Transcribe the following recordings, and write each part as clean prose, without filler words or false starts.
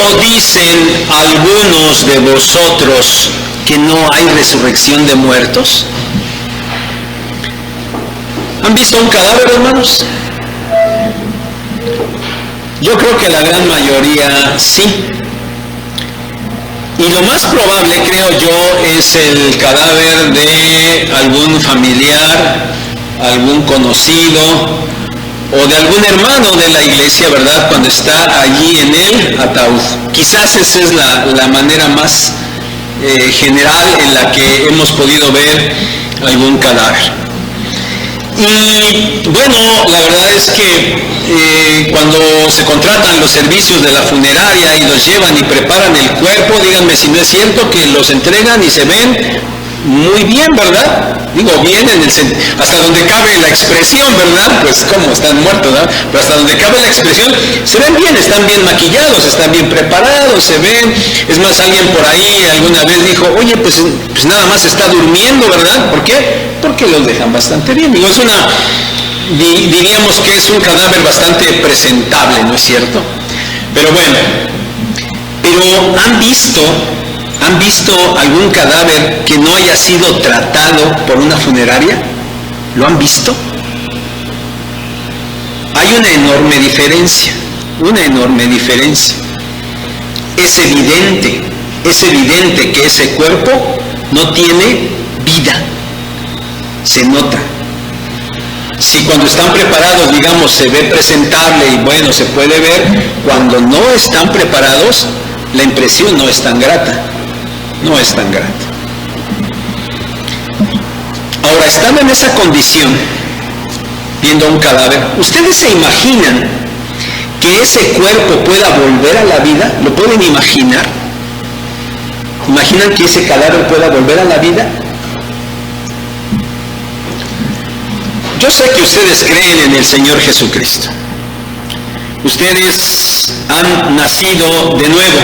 ¿No dicen algunos de vosotros que no hay resurrección de muertos? ¿Han visto un cadáver, hermanos? Yo creo que la gran mayoría sí. Y lo más probable, creo yo, es el cadáver de algún familiar, algún conocido o de algún hermano de la iglesia, ¿verdad? Cuando está allí en el ataúd. Quizás esa es la manera más general en la que hemos podido ver algún cadáver. Y bueno, la verdad es que cuando se contratan los servicios de la funeraria y los llevan y preparan el cuerpo, díganme si no es cierto que los entregan y se ven muy bien, ¿verdad? Digo bien hasta donde cabe la expresión, ¿verdad? Pues como están muertos, ¿verdad? Pero hasta donde cabe la expresión, se ven bien, están bien maquillados, están bien preparados, se ven. Es más, alguien por ahí alguna vez dijo, oye, pues nada más está durmiendo, ¿verdad? ¿Por qué? Porque los dejan bastante bien. Digo, diríamos que es un cadáver bastante presentable, ¿no es cierto? Pero bueno, ¿han visto algún cadáver que no haya sido tratado por una funeraria? ¿Lo han visto? Hay una enorme diferencia. Es evidente que ese cuerpo no tiene vida. Se nota. Si cuando están preparados, digamos, se ve presentable y bueno, se puede ver, cuando no están preparados, la impresión no es tan grata. Ahora, estando en esa condición, viendo un cadáver, ¿ustedes se imaginan que ese cuerpo pueda volver a la vida? ¿Lo pueden imaginar? ¿Imaginan que ese cadáver pueda volver a la vida? Yo sé que ustedes creen en el Señor Jesucristo. Ustedes han nacido de nuevo.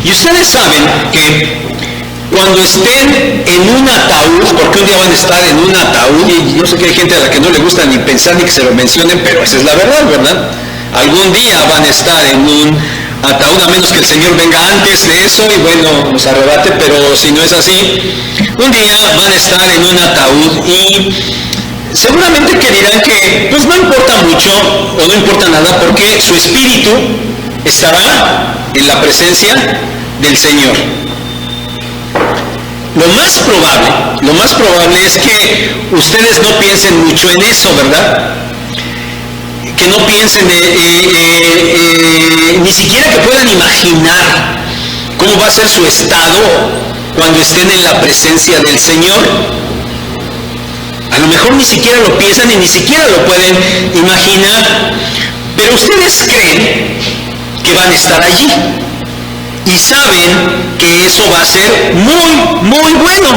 Y ustedes saben que cuando estén en un ataúd, porque un día van a estar en un ataúd, y yo sé que hay gente a la que no le gusta ni pensar ni que se lo mencionen, pero esa es la verdad, ¿verdad? Algún día van a estar en un ataúd, a menos que el Señor venga antes de eso y bueno, nos arrebate, pero si no es así, un día van a estar en un ataúd y seguramente que dirán que pues no importa mucho o no importa nada porque su espíritu estará en la presencia del Señor. Lo más probable es que ustedes no piensen mucho en eso, ¿verdad? Que no piensen ni siquiera que puedan imaginar cómo va a ser su estado cuando estén en la presencia del Señor. A lo mejor ni siquiera lo piensan y ni siquiera lo pueden imaginar, pero ustedes creen que van a estar allí y saben que eso va a ser muy bueno.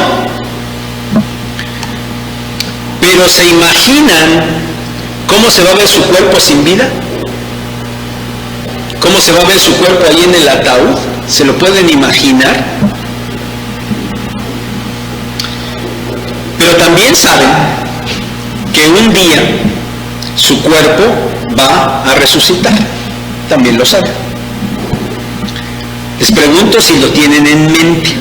Pero ¿se imaginan cómo se va a ver su cuerpo sin vida? ¿Cómo se va a ver su cuerpo ahí en el ataúd? ¿Se lo pueden imaginar? Pero también saben que un día su cuerpo va a resucitar. También lo saben. Les pregunto si lo tienen en mente.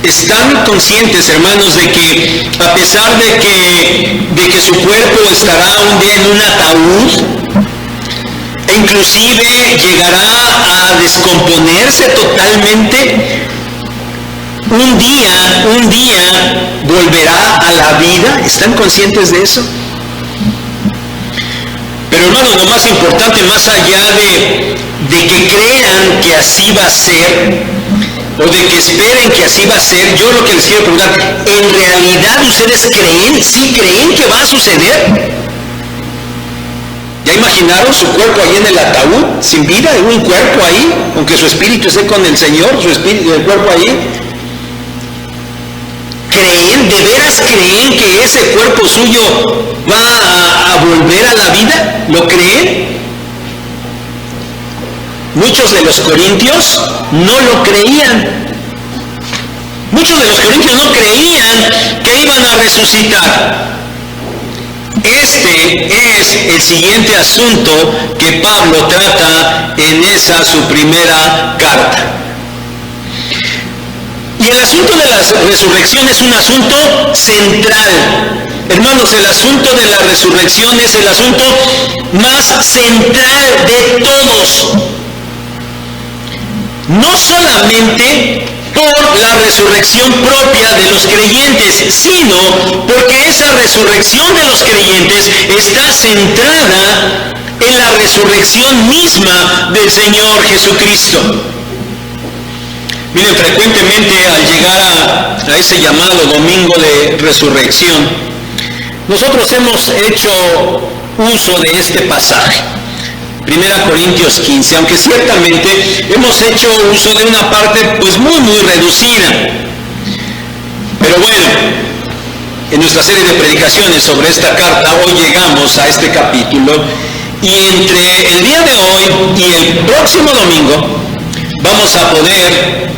¿Están conscientes, hermanos, de que a pesar de que su cuerpo estará un día en un ataúd e inclusive llegará a descomponerse totalmente, un día volverá a la vida? ¿Están conscientes de eso? Pero hermanos, lo más importante, más allá de que crean que así va a ser, o de que esperen que así va a ser, yo lo que les quiero preguntar, ¿en realidad ustedes creen? ¿Sí creen que va a suceder? ¿Ya imaginaron su cuerpo ahí en el ataúd, sin vida, en un cuerpo ahí, aunque su espíritu esté con el Señor, el cuerpo ahí? ¿Creen? ¿De veras creen que ese cuerpo suyo va a volver a la vida? ¿Lo creen? Muchos de los corintios no lo creían. Muchos de los corintios no creían que iban a resucitar. Este es el siguiente asunto que Pablo trata empieza su primera carta. Y el asunto de la resurrección es un asunto central. Hermanos, el asunto de la resurrección es el asunto más central de todos. No solamente por la resurrección propia de los creyentes, sino porque esa resurrección de los creyentes está centrada en la resurrección misma del Señor Jesucristo. Miren, frecuentemente al llegar a ese llamado domingo de resurrección, nosotros hemos hecho uso de este pasaje, 1 Corintios 15, aunque ciertamente hemos hecho uso de una parte pues muy reducida. Pero bueno, en nuestra serie de predicaciones sobre esta carta, hoy llegamos a este capítulo, y entre el día de hoy y el próximo domingo vamos a poder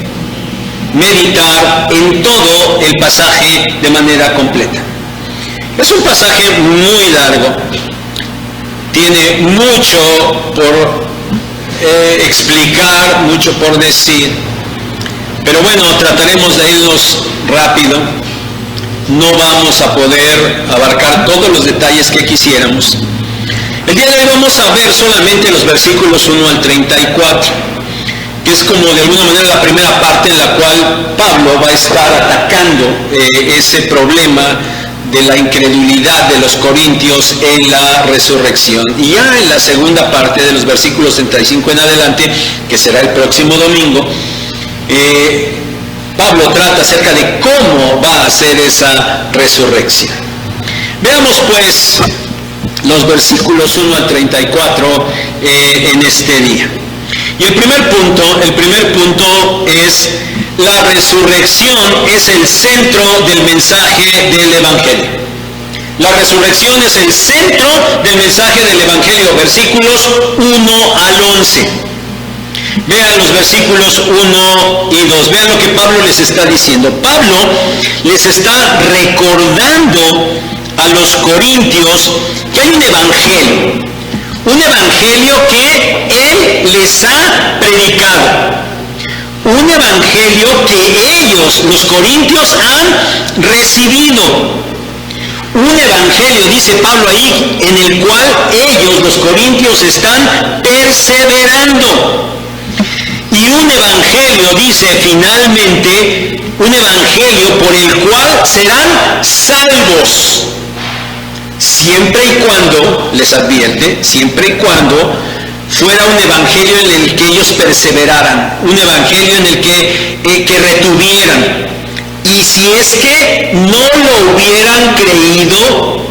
meditar en todo el pasaje de manera completa. Es un pasaje muy largo, tiene mucho por explicar, mucho por decir, pero bueno, trataremos de irnos rápido. No vamos a poder abarcar todos los detalles que quisiéramos. El día de hoy vamos a ver solamente los versículos 1 al 34, que es como de alguna manera la primera parte en la cual Pablo va a estar atacando ese problema de la incredulidad de los corintios en la resurrección. Y ya en la segunda parte de los versículos 35 en adelante, que será el próximo domingo, Pablo trata acerca de cómo va a ser esa resurrección. Veamos pues los versículos 1 al 34 en este día. Y el primer punto es: la resurrección es el centro del mensaje del Evangelio. La resurrección es el centro del mensaje del Evangelio, versículos 1 al 11. Vean los versículos 1 y 2, vean lo que Pablo les está diciendo. Pablo les está recordando a los corintios que hay un evangelio que él les ha predicado, un evangelio que ellos, los corintios, han recibido, un evangelio, dice Pablo ahí, en el cual ellos, los corintios, están perseverando. Y un evangelio, dice finalmente, un evangelio por el cual serán salvos, siempre y cuando, les advierte, siempre y cuando fuera un evangelio en el que ellos perseveraran, un evangelio en el que retuvieran. Y si es que no lo hubieran creído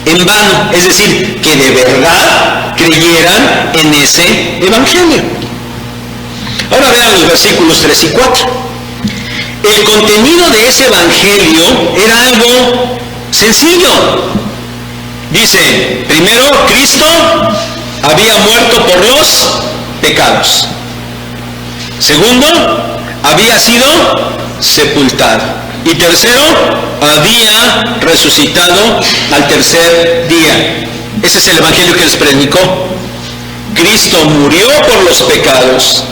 en vano, es decir, que de verdad creyeran en ese evangelio. Ahora vean los versículos 3 y 4. El contenido de ese evangelio era algo sencillo. Dice, primero, Cristo había muerto por los pecados. Segundo, había sido sepultado. Y tercero, había resucitado al tercer día. Ese es el evangelio que les predicó. Cristo murió por los pecados,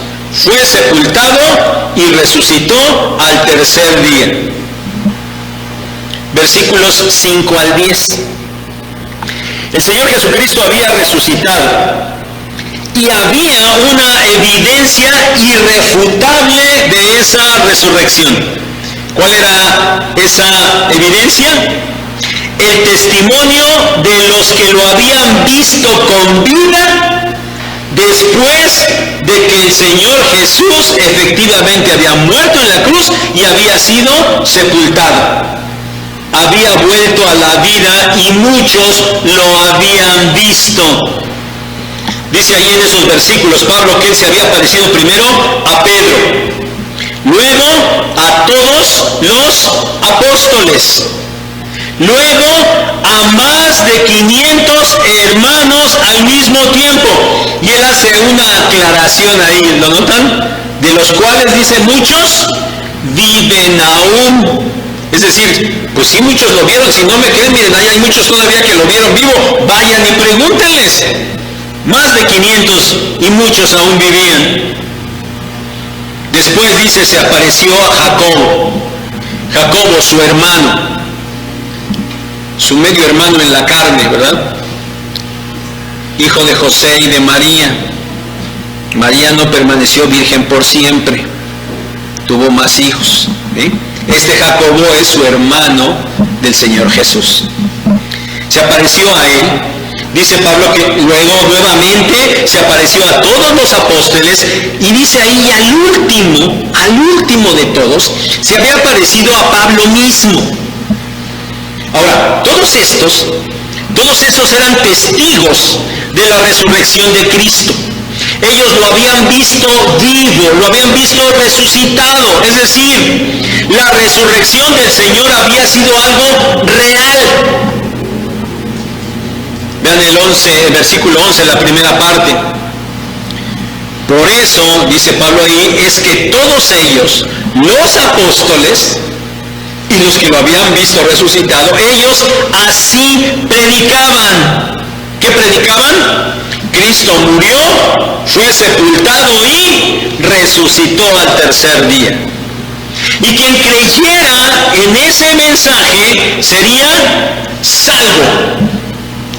fue sepultado y resucitó al tercer día. Versículos 5 al 10. El Señor Jesucristo había resucitado y había una evidencia irrefutable de esa resurrección. ¿Cuál era esa evidencia? El testimonio de los que lo habían visto con vida después de que el Señor Jesús efectivamente había muerto en la cruz y había sido sepultado. Había vuelto a la vida y muchos lo habían visto. Dice ahí en esos versículos Pablo que él se había aparecido primero a Pedro, luego a todos los apóstoles, luego a más de 500 hermanos al mismo tiempo. Y él hace una aclaración ahí, ¿lo notan? De los cuales dice muchos viven aún. Es decir, pues si muchos lo vieron, si no me creen, miren, ahí hay muchos todavía que lo vieron vivo, vayan y pregúntenles. Más de 500 y muchos aún vivían. Después dice, se apareció a Jacobo, su hermano, su medio hermano en la carne, ¿verdad? Hijo de José y de María. María no permaneció virgen por siempre, tuvo más hijos. Este Jacobo es su hermano del Señor Jesús. Se apareció a él. Dice Pablo que luego nuevamente se apareció a todos los apóstoles, y dice ahí al último de todos, se había aparecido a Pablo mismo. Ahora, todos estos eran testigos de la resurrección de Cristo. Ellos lo habían visto vivo, lo habían visto resucitado, es decir, la resurrección del Señor había sido algo real. Vean el versículo 11, la primera parte. Por eso, dice Pablo ahí, es que todos ellos, los apóstoles y los que lo habían visto resucitado, ellos así predicaban. ¿Qué predicaban? Cristo murió, fue sepultado y resucitó al tercer día. Y quien creyera en ese mensaje sería salvo.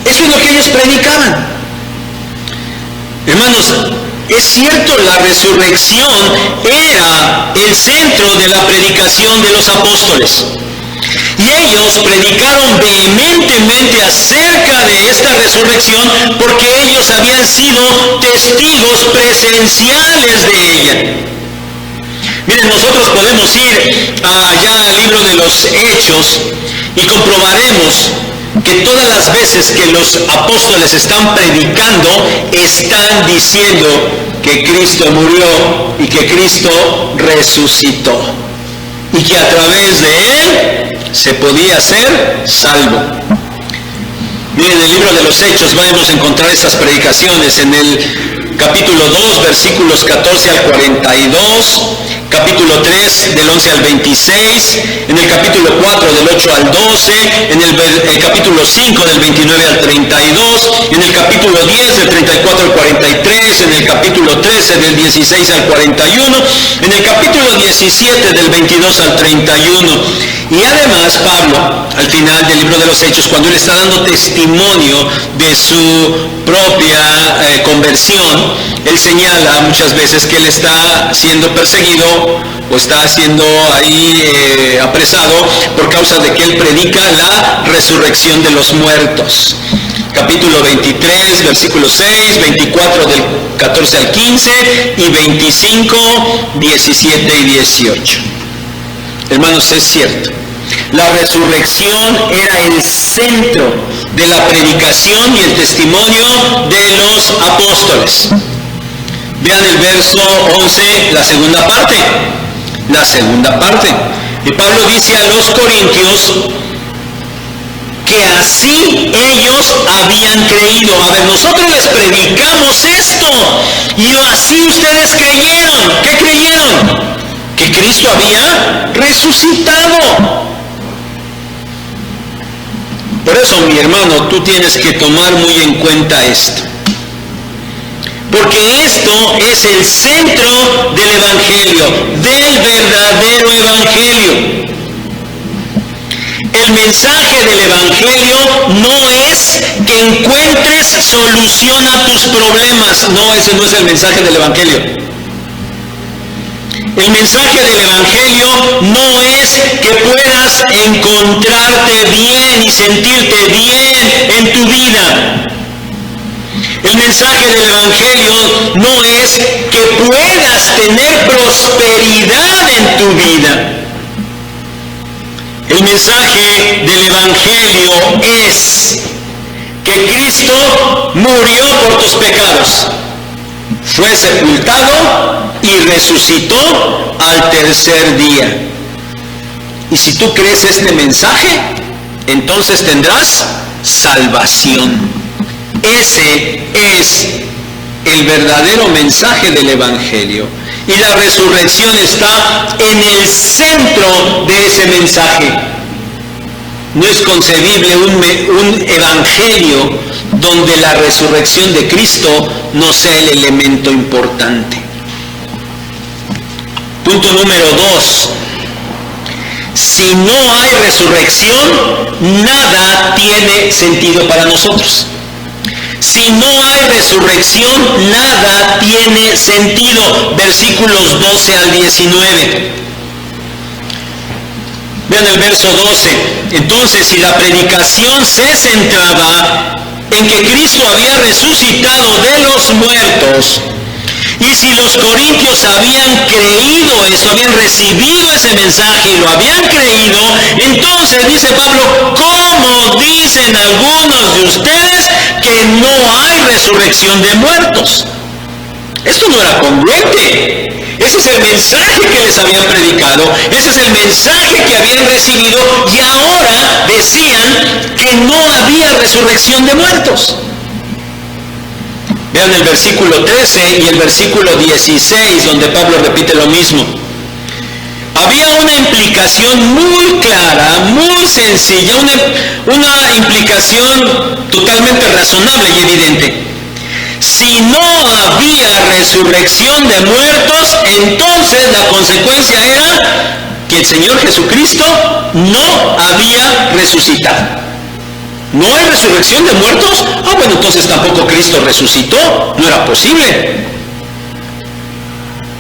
Eso es lo que ellos predicaban. Hermanos, es cierto, la resurrección era el centro de la predicación de los apóstoles. Y ellos predicaron vehementemente acerca de esta resurrección porque ellos habían sido testigos presenciales de ella. Miren, nosotros podemos ir allá al libro de los Hechos y comprobaremos que todas las veces que los apóstoles están predicando, están diciendo que Cristo murió y que Cristo resucitó y que a través de Él se podía ser salvo. Miren, en el libro de los Hechos vamos a encontrar estas predicaciones en el capítulo 2, versículos 14 al 42, capítulo 3, del 11 al 26, en el capítulo 4, del 8 al 12, en el capítulo 5, del 29 al 32, en el capítulo 10, del 34 al 43, en el capítulo 13, del 16 al 41, en el capítulo 17, del 22 al 31. Y además Pablo, al final del libro de los Hechos, cuando él está dando testimonio de su propia conversión, él señala muchas veces que él está siendo perseguido o está siendo ahí apresado por causa de que él predica la resurrección de los muertos. Capítulo 23, versículo 6, 24 del 14 al 15 y 25, 17 y 18. Hermanos, es cierto, la resurrección era el centro de la predicación y el testimonio de los apóstoles. Vean el verso 11, la segunda parte. Y Pablo dice a los corintios que así ellos habían creído. A ver, nosotros les predicamos esto y así ustedes creyeron. ¿Qué creyeron? Que Cristo había resucitado. Por eso, mi hermano, tú tienes que tomar muy en cuenta esto. Porque esto es el centro del Evangelio, del verdadero Evangelio. El mensaje del Evangelio no es que encuentres solución a tus problemas. No, ese no es el mensaje del Evangelio. El mensaje del Evangelio no es que puedas encontrarte bien y sentirte bien en tu vida. El mensaje del Evangelio no es que puedas tener prosperidad en tu vida. El mensaje del Evangelio es que Cristo murió por tus pecados, fue sepultado y resucitó al tercer día. Y si tú crees este mensaje, entonces tendrás salvación. Ese es el verdadero mensaje del Evangelio. Y la resurrección está en el centro de ese mensaje. No es concebible un evangelio donde la resurrección de Cristo no sea el elemento importante. Punto número 2. Si no hay resurrección, nada tiene sentido para nosotros. Si no hay resurrección, nada tiene sentido. Versículos 12 al 19. Vean el verso 12. Entonces, si la predicación se centraba en que Cristo había resucitado de los muertos, y si los corintios habían creído eso, habían recibido ese mensaje y lo habían creído, entonces dice Pablo, ¿cómo dicen algunos de ustedes que no hay resurrección de muertos? Esto no era congruente. Ese es el mensaje que les habían predicado, ese es el mensaje que habían recibido, y ahora decían que no había resurrección de muertos. Vean el versículo 13 y el versículo 16, donde Pablo repite lo mismo. Había una implicación muy clara, muy sencilla, una implicación totalmente razonable y evidente. Si no había resurrección de muertos, entonces la consecuencia era que el Señor Jesucristo no había resucitado. ¿No hay resurrección de muertos? Bueno, entonces tampoco Cristo resucitó. No era posible.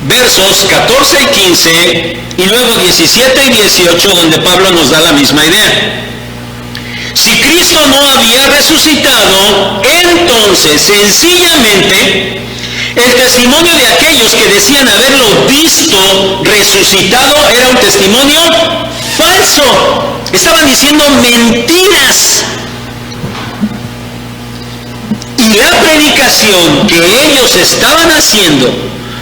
Versos 14 y 15 y luego 17 y 18, donde Pablo nos da la misma idea. Si Cristo no había resucitado, entonces sencillamente el testimonio de aquellos que decían haberlo visto resucitado era un testimonio falso. Estaban diciendo mentiras. Y la predicación que ellos estaban haciendo,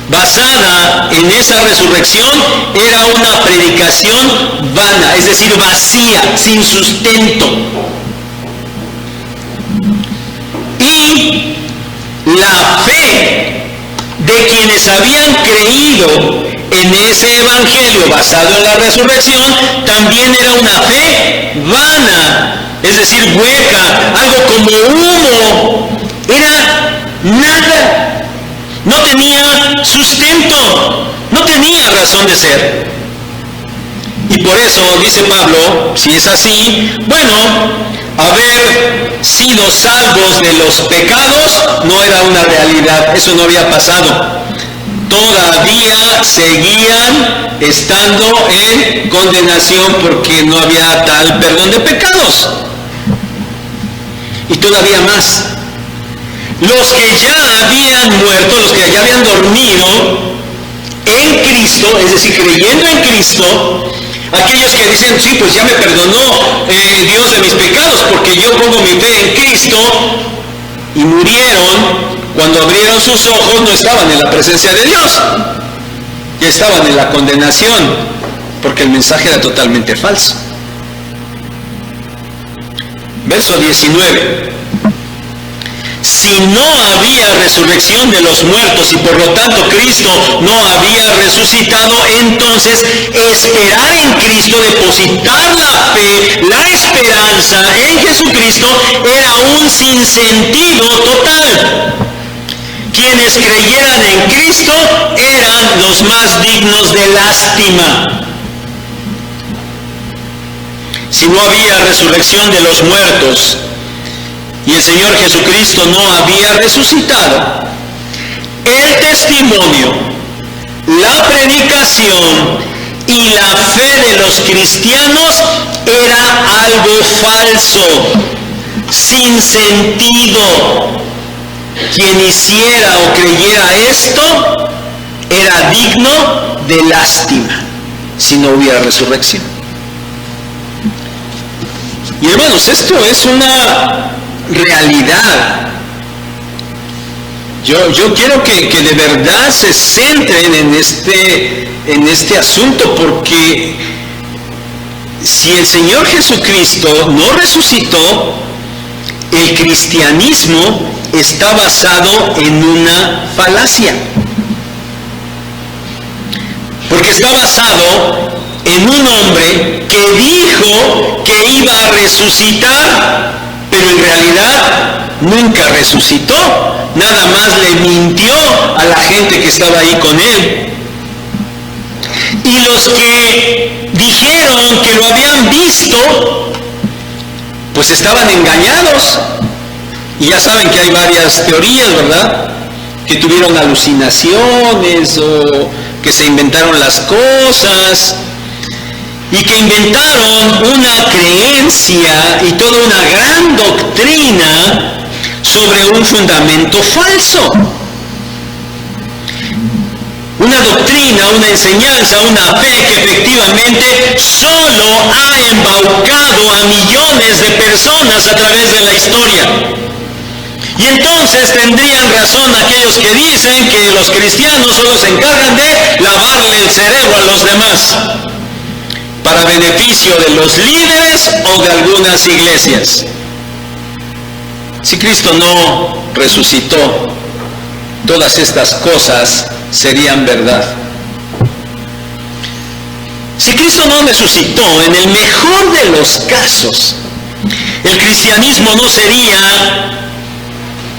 basada en esa resurrección, era una predicación vana, es decir, vacía, sin sustento. Y la fe de quienes habían creído en ese evangelio basado en la resurrección también era una fe vana, es decir, hueca, algo como humo. Era nada, no tenía sustento, no tenía razón de ser. Y por eso dice Pablo, si es así, bueno, haber sido salvos de los pecados no era una realidad, eso no había pasado. Todavía seguían estando en condenación porque no había tal perdón de pecados. Y todavía más. Los que ya habían muerto, los que ya habían dormido en Cristo, es decir, creyendo en Cristo, aquellos que dicen, sí, pues ya me perdonó Dios de mis pecados porque yo pongo mi fe en Cristo, y murieron, cuando abrieron sus ojos no estaban en la presencia de Dios, ya estaban en la condenación, porque el mensaje era totalmente falso. Verso 19. Si no había resurrección de los muertos y por lo tanto Cristo no había resucitado, entonces esperar en Cristo, depositar la fe, la esperanza en Jesucristo era un sinsentido total. Quienes creyeran en Cristo eran los más dignos de lástima. Si no había resurrección de los muertos y el Señor Jesucristo no había resucitado, el testimonio, la predicación y la fe de los cristianos era algo falso, sin sentido. Quien hiciera o creyera esto era digno de lástima si no hubiera resurrección. Y hermanos, esto es una realidad. Yo quiero que de verdad se centren en este asunto, porque si el Señor Jesucristo no resucitó, el cristianismo está basado en una falacia. Porque está basado en un hombre que dijo que iba a resucitar, pero en realidad nunca resucitó, nada más le mintió a la gente que estaba ahí con él. Y los que dijeron que lo habían visto, pues estaban engañados. Y ya saben que hay varias teorías, ¿verdad? Que tuvieron alucinaciones o que se inventaron las cosas y que inventaron una creencia y toda una gran doctrina sobre un fundamento falso. Una doctrina, una enseñanza, una fe que efectivamente solo ha embaucado a millones de personas a través de la historia. Y entonces tendrían razón aquellos que dicen que los cristianos solo se encargan de lavarle el cerebro a los demás para beneficio de los líderes o de algunas iglesias. Si Cristo no resucitó, todas estas cosas serían verdad. Si Cristo no resucitó, en el mejor de los casos, el cristianismo no sería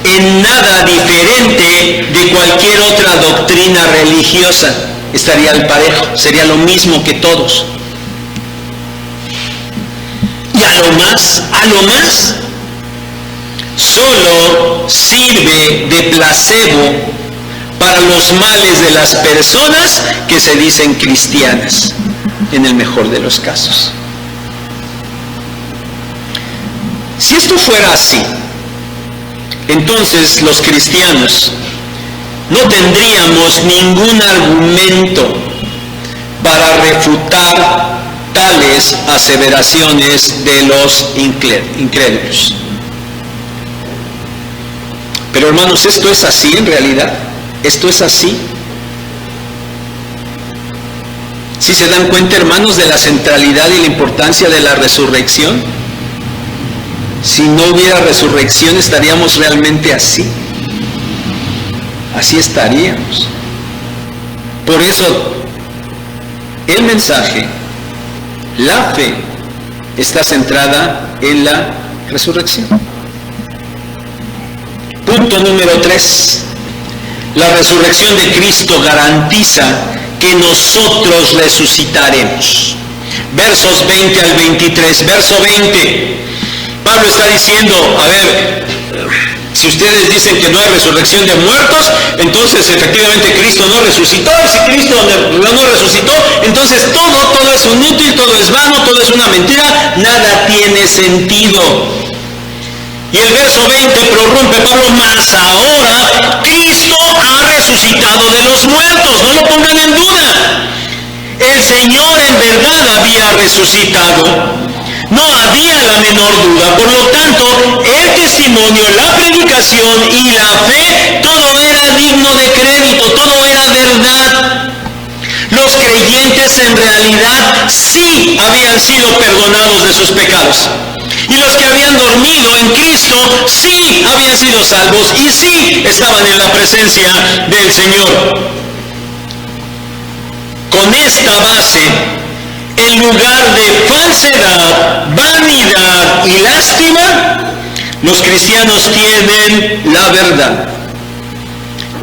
en nada diferente de cualquier otra doctrina religiosa. Estaría al parejo, sería lo mismo que todos. Y a lo más, solo sirve de placebo para los males de las personas que se dicen cristianas, en el mejor de los casos. Si esto fuera así, entonces los cristianos no tendríamos ningún argumento para refutar tales aseveraciones de los incrédulos. Pero hermanos, ¿esto es así en realidad? ¿Esto es así? ¿Sí se dan cuenta, hermanos, de la centralidad y la importancia de la resurrección? Si no hubiera resurrección, ¿estaríamos realmente así? Así estaríamos. Por eso, el mensaje, la fe, está centrada en la resurrección. Punto número 3. La resurrección de Cristo garantiza que nosotros resucitaremos. Versos 20 al 23. Verso 20. Pablo está diciendo, a ver, si ustedes dicen que no hay resurrección de muertos, entonces efectivamente Cristo no resucitó, y si Cristo no resucitó, entonces todo es inútil, todo es vano, todo es una mentira, nada tiene sentido. Y el verso 20 prorrumpe Pablo: mas ahora Cristo ha resucitado de los muertos, no lo pongan en duda. El Señor en verdad había resucitado. No había la menor duda. Por lo tanto, el testimonio, la predicación y la fe, todo era digno de crédito, todo era verdad. Los creyentes en realidad sí habían sido perdonados de sus pecados. Y los que habían dormido en Cristo sí habían sido salvos y sí estaban en la presencia del Señor. Con esta base, en lugar de falsedad, vanidad y lástima, los cristianos tienen la verdad.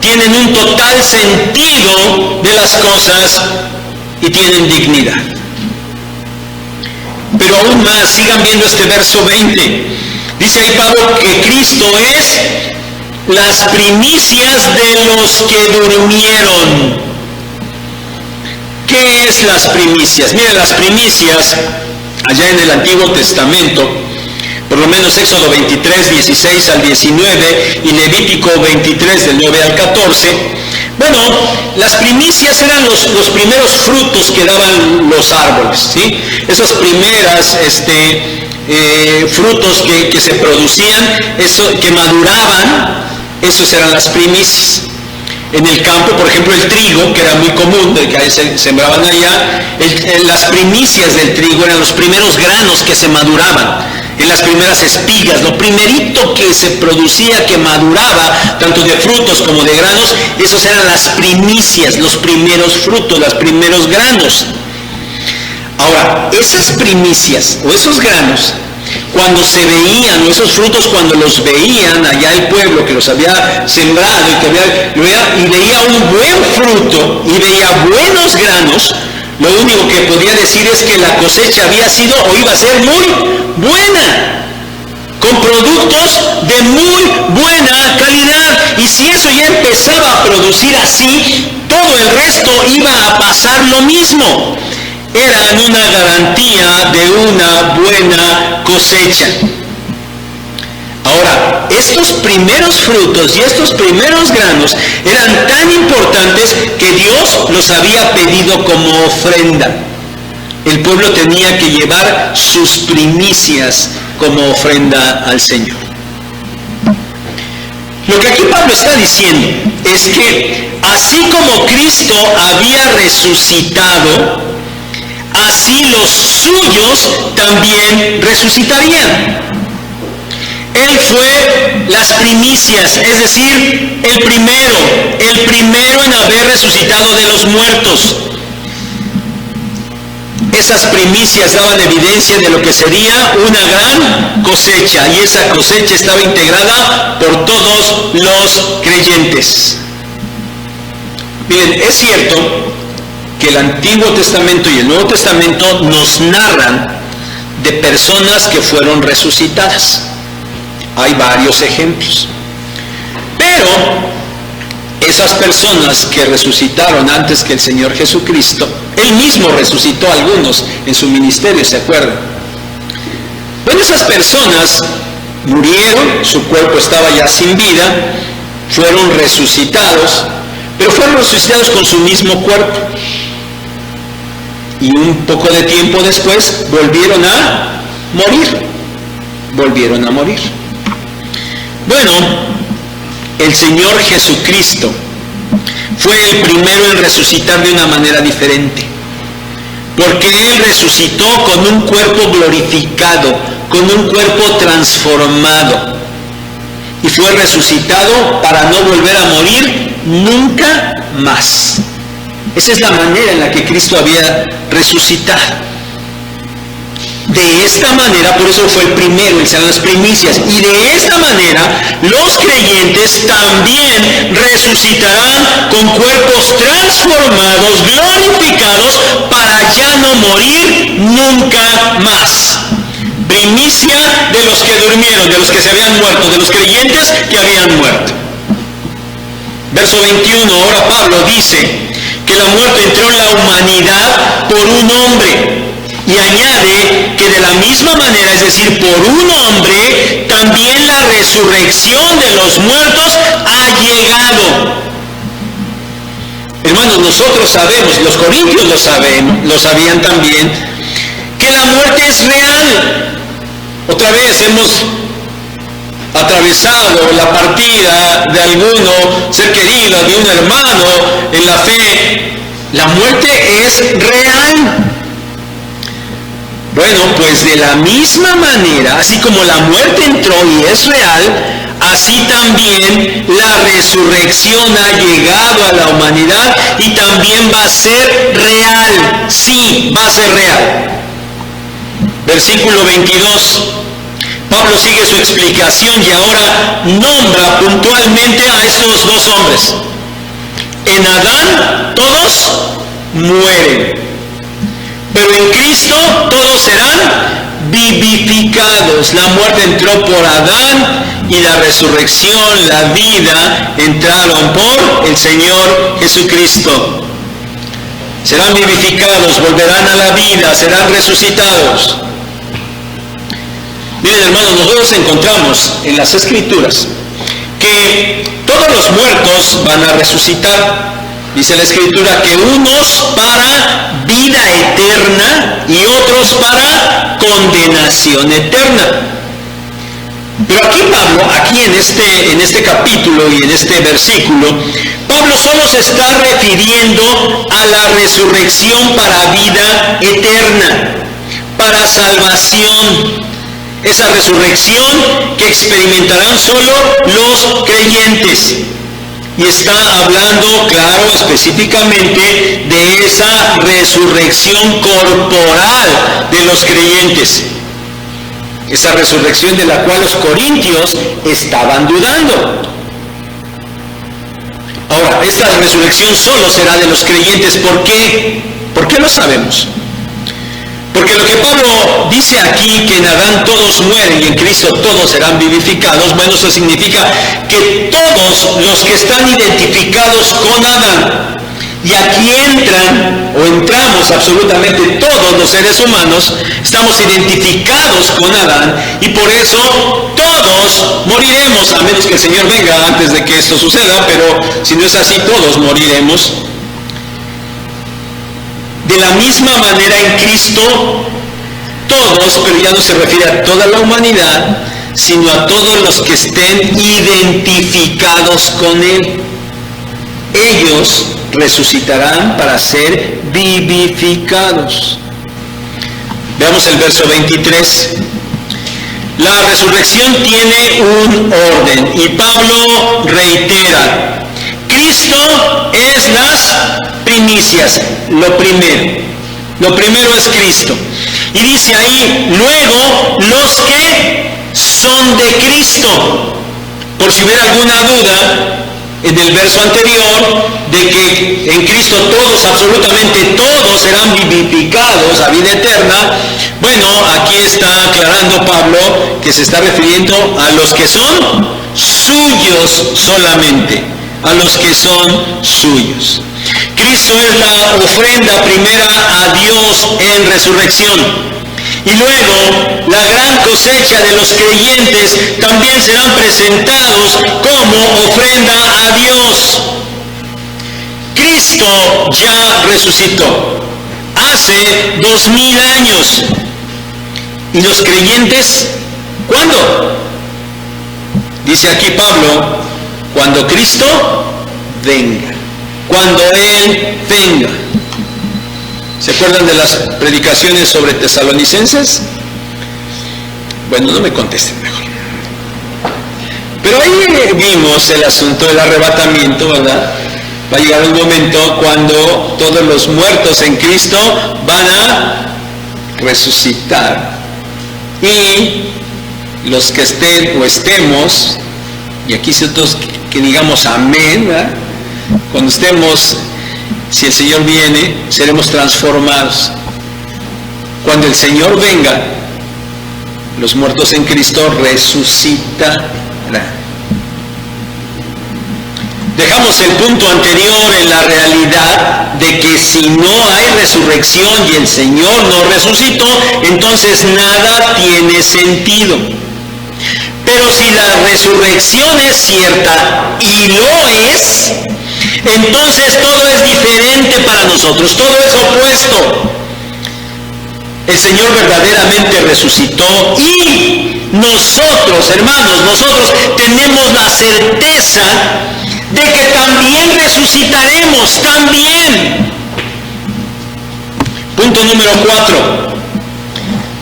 Tienen un total sentido de las cosas y tienen dignidad. Pero aún más, sigan viendo este verso 20. Dice ahí Pablo que Cristo es las primicias de los que durmieron. ¿Qué es las primicias? Miren, las primicias, allá en el Antiguo Testamento, por lo menos Éxodo 23, 16 al 19 y Levítico 23, del 9 al 14, bueno, las primicias eran los primeros frutos que daban los árboles, ¿sí? Esas primeras frutos que se producían, que maduraban, esos eran las primicias. En el campo, por ejemplo, el trigo, que era muy común, que se sembraban allá, las primicias del trigo eran los primeros granos que se maduraban, en las primeras espigas, lo primerito que se producía, que maduraba, tanto de frutos como de granos, esos eran las primicias, los primeros frutos, los primeros granos. Ahora, esas primicias o esos granos, cuando se veían, o esos frutos cuando los veían allá el pueblo que los había sembrado y veía un buen fruto y veía buenos granos, lo único que podía decir es que la cosecha había sido o iba a ser muy buena, con productos de muy buena calidad. Y si eso ya empezaba a producir así, todo el resto iba a pasar lo mismo. Eran una garantía de una buena cosecha. Ahora, estos primeros frutos y estos primeros granos eran tan importantes que Dios los había pedido como ofrenda. El pueblo tenía que llevar sus primicias como ofrenda al Señor. Lo que aquí Pablo está diciendo es que así como Cristo había resucitado, así los suyos también resucitarían. Él fue las primicias, es decir, el primero en haber resucitado de los muertos. Esas primicias daban evidencia de lo que sería una gran cosecha, y esa cosecha estaba integrada por todos los creyentes. Miren, es cierto que el Antiguo Testamento y el Nuevo Testamento nos narran de personas que fueron resucitadas. Hay varios ejemplos. Pero esas personas que resucitaron antes que el Señor Jesucristo, Él mismo resucitó a algunos en su ministerio, ¿se acuerdan? Bueno, esas personas murieron, su cuerpo estaba ya sin vida, fueron resucitados, pero fueron resucitados con su mismo cuerpo. Y un poco de tiempo después volvieron a morir. Bueno, el Señor Jesucristo fue el primero en resucitar de una manera diferente, porque Él resucitó con un cuerpo glorificado, con un cuerpo transformado, y fue resucitado para no volver a morir nunca más. Esa es la manera en la que Cristo había resucitado. De esta manera, por eso fue el primero, el serán las primicias, y de esta manera los creyentes también resucitarán con cuerpos transformados, glorificados, para ya no morir nunca más. Primicia de los que durmieron, de los que se habían muerto, de los creyentes que habían muerto. Verso 21, ahora Pablo dice que la muerte entró en la humanidad por un hombre. Y añade que de la misma manera, es decir, por un hombre, también la resurrección de los muertos ha llegado. Hermanos, nosotros sabemos, los corintios lo sabían también, que la muerte es real. Otra vez hemos atravesado la partida de alguno ser querido, de un hermano en la fe. La muerte es real. Bueno, pues de la misma manera, así como la muerte entró y es real, así también la resurrección ha llegado a la humanidad y también va a ser real. Sí, va a ser real. Versículo 22. Pablo sigue su explicación y ahora nombra puntualmente a estos dos hombres. En Adán todos mueren, pero en Cristo todos serán vivificados. La muerte entró por Adán y la resurrección, la vida, entraron por el Señor Jesucristo. Serán vivificados, volverán a la vida, serán resucitados. Miren, hermanos, nosotros encontramos en las Escrituras que todos los muertos van a resucitar. Dice la Escritura que unos para vida eterna y otros para condenación eterna. Pero aquí Pablo, en este capítulo y en este versículo, Pablo solo se está refiriendo a la resurrección para vida eterna, para salvación. Esa resurrección que experimentarán solo los creyentes. Y está hablando, claro, específicamente de esa resurrección corporal de los creyentes. Esa resurrección de la cual los corintios estaban dudando. Ahora, esta resurrección solo será de los creyentes. ¿Por qué? ¿Por qué lo sabemos? Porque lo que Pablo dice aquí, que en Adán todos mueren y en Cristo todos serán vivificados, bueno, eso significa que todos los que están identificados con Adán, y aquí entramos absolutamente todos los seres humanos, estamos identificados con Adán, y por eso todos moriremos, a menos que el Señor venga antes de que esto suceda, pero si no es así, todos moriremos. De la misma manera en Cristo, todos, pero ya no se refiere a toda la humanidad, sino a todos los que estén identificados con Él. Ellos resucitarán para ser vivificados. Veamos el verso 23. La resurrección tiene un orden, y Pablo reitera: Cristo es las primicias, lo primero es Cristo. Y dice ahí, luego los que son de Cristo. Por si hubiera alguna duda, en el verso anterior, de que en Cristo todos, absolutamente todos, serán vivificados a vida eterna. Bueno, aquí está aclarando Pablo que se está refiriendo a los que son suyos solamente, a los que son suyos. Cristo es la ofrenda primera a Dios en resurrección. Y luego la gran cosecha de los creyentes también serán presentados como ofrenda a Dios. Cristo ya resucitó hace 2000 años. ¿Y los creyentes cuándo? Dice aquí Pablo, cuando Cristo venga, cuando Él venga. ¿Se acuerdan de las predicaciones sobre Tesalonicenses? Bueno, no me contesten mejor. Pero ahí vimos el asunto del arrebatamiento, ¿verdad? Va a llegar un momento cuando todos los muertos en Cristo van a resucitar. Y los que estén o estemos, y aquí nosotros que digamos amén, ¿verdad? Cuando estemos, si el Señor viene, seremos transformados. Cuando el Señor venga, los muertos en Cristo resucitarán. Dejamos el punto anterior en la realidad de que si no hay resurrección y el Señor no resucitó, entonces nada tiene sentido. Pero si la resurrección es cierta y lo es, entonces todo es diferente para nosotros, todo es opuesto. El Señor verdaderamente resucitó y nosotros, hermanos, nosotros tenemos la certeza de que también resucitaremos, también. Punto número 4.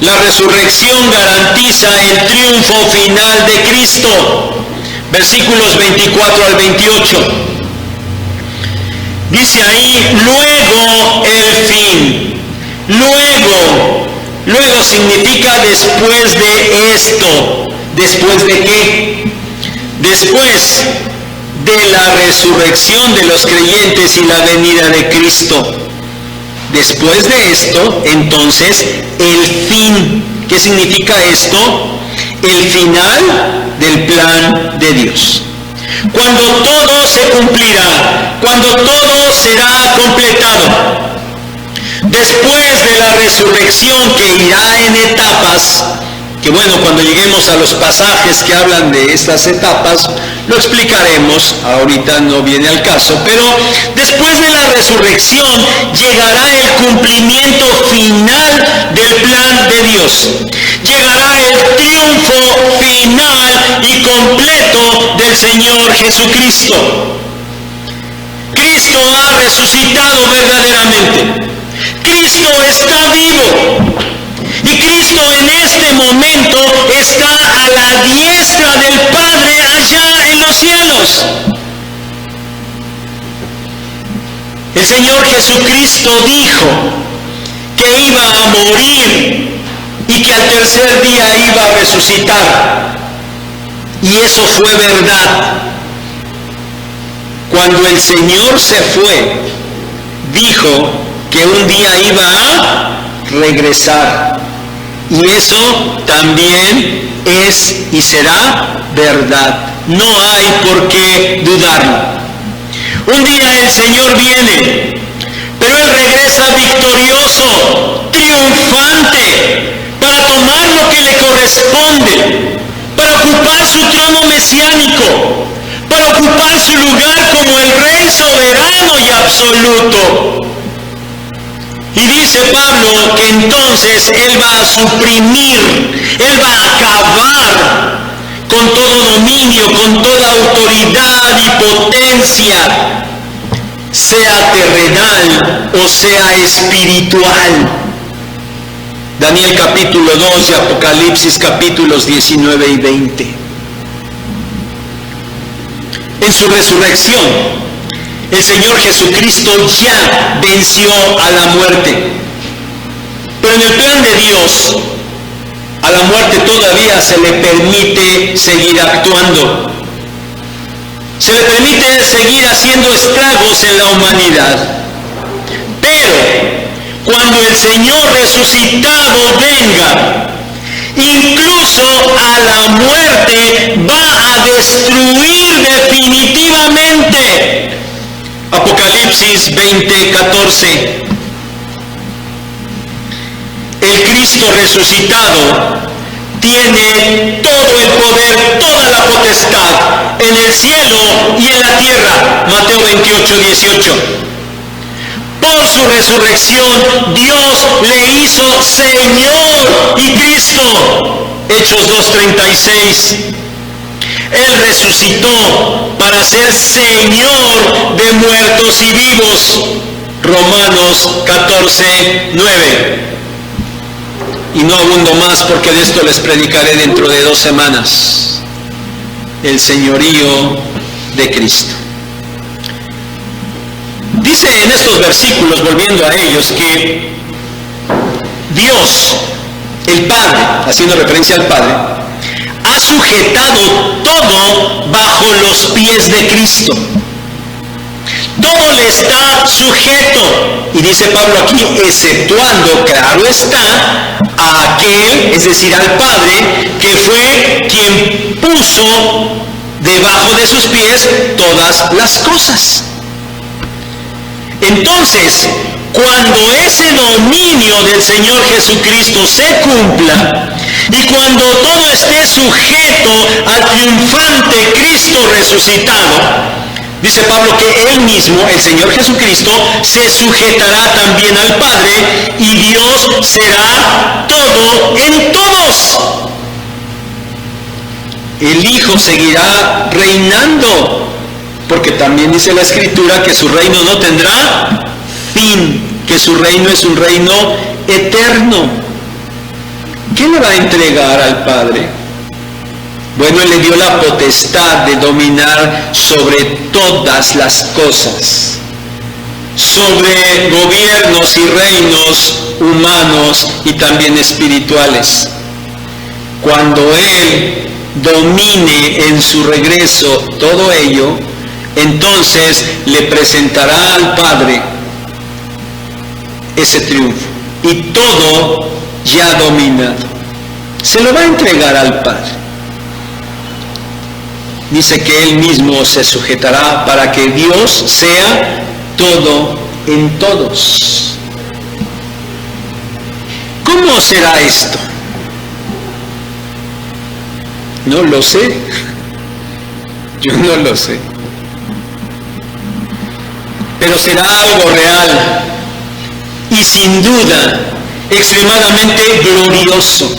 La resurrección garantiza el triunfo final de Cristo. Versículos 24 al 28. Dice ahí, luego el fin. Luego significa después de esto. ¿Después de qué? Después de la resurrección de los creyentes y la venida de Cristo. Después de esto, entonces, el fin. ¿Qué significa esto? El final del plan de Dios. Cuando todo se cumplirá, cuando todo será completado. Después de la resurrección que irá en etapas, que bueno, cuando lleguemos a los pasajes que hablan de estas etapas, lo explicaremos, ahorita no viene al caso, pero después de la resurrección llegará el cumplimiento final del plan de Dios. Llegará el triunfo final y completo del Señor Jesucristo. Cristo ha resucitado verdaderamente. Cristo está vivo. Y Cristo en este momento está a la diestra del Padre allá en los cielos. El Señor Jesucristo dijo que iba a morir y que al tercer día iba a resucitar. Y eso fue verdad. Cuando el Señor se fue, dijo que un día iba a regresar. Y eso también es y será verdad. No hay por qué dudarlo. Un día el Señor viene, pero Él regresa victorioso, triunfante, para tomar lo que le corresponde, para ocupar su trono mesiánico, para ocupar su lugar como el Rey soberano y absoluto. Y dice Pablo que entonces Él va a suprimir, Él va a acabar con todo dominio, con toda autoridad y potencia, sea terrenal o sea espiritual. Daniel capítulo 2 y Apocalipsis capítulos 19 y 20. En su resurrección, el Señor Jesucristo ya venció a la muerte. Pero en el plan de Dios, a la muerte todavía se le permite seguir actuando. Se le permite seguir haciendo estragos en la humanidad. Pero cuando el Señor resucitado venga, incluso a la muerte va a destruir definitivamente. Apocalipsis 20:14. El Cristo resucitado tiene todo el poder, toda la potestad en el cielo y en la tierra. Mateo 28:18. Por su resurrección, Dios le hizo Señor y Cristo. Hechos 2:36. Él resucitó para ser Señor de muertos y vivos. Romanos 14:9. Y no abundo más porque de esto les predicaré dentro de 2 semanas. El señorío de Cristo. Dice en estos versículos, volviendo a ellos, que Dios, el Padre, haciendo referencia al Padre, ha sujetado todo bajo los pies de Cristo. Todo le está sujeto. Y dice Pablo aquí, exceptuando, claro está, a aquel, es decir, al Padre, que fue quien puso debajo de sus pies todas las cosas. Entonces, cuando ese dominio del Señor Jesucristo se cumpla, y cuando todo esté sujeto al triunfante Cristo resucitado, dice Pablo que Él mismo, el Señor Jesucristo, se sujetará también al Padre y Dios será todo en todos. El Hijo seguirá reinando, porque también dice la Escritura que su reino no tendrá fin, que su reino es un reino eterno. ¿Qué le va a entregar al Padre? Bueno, Él le dio la potestad de dominar sobre todas las cosas, sobre gobiernos y reinos humanos y también espirituales. Cuando Él domine en su regreso todo ello, entonces le presentará al Padre ese triunfo y todo ya dominado. Se lo va a entregar al Padre. Dice que Él mismo se sujetará para que Dios sea todo en todos. ¿Cómo será esto? No lo sé. Yo no lo sé. Pero será algo real y sin duda extremadamente glorioso.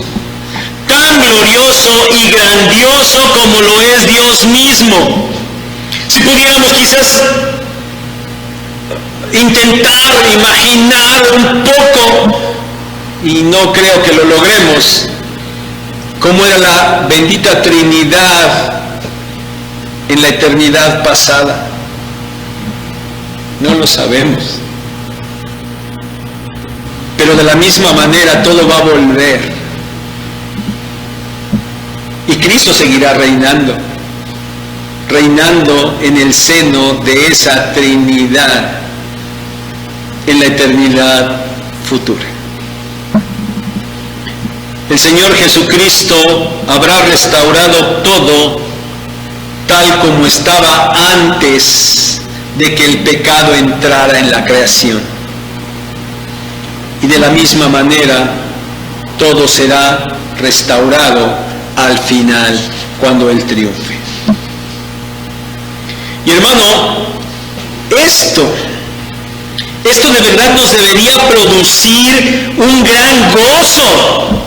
Tan glorioso y grandioso como lo es Dios mismo. Si pudiéramos quizás intentar imaginar un poco, y no creo que lo logremos, cómo era la bendita Trinidad en la eternidad pasada. No lo sabemos. Pero de la misma manera todo va a volver. Y Cristo seguirá reinando en el seno de esa Trinidad en la eternidad futura. El Señor Jesucristo habrá restaurado todo tal como estaba antes de que el pecado entrara en la creación. Y de la misma manera, todo será restaurado al final, cuando Él triunfe. Y hermano, esto de verdad nos debería producir un gran gozo,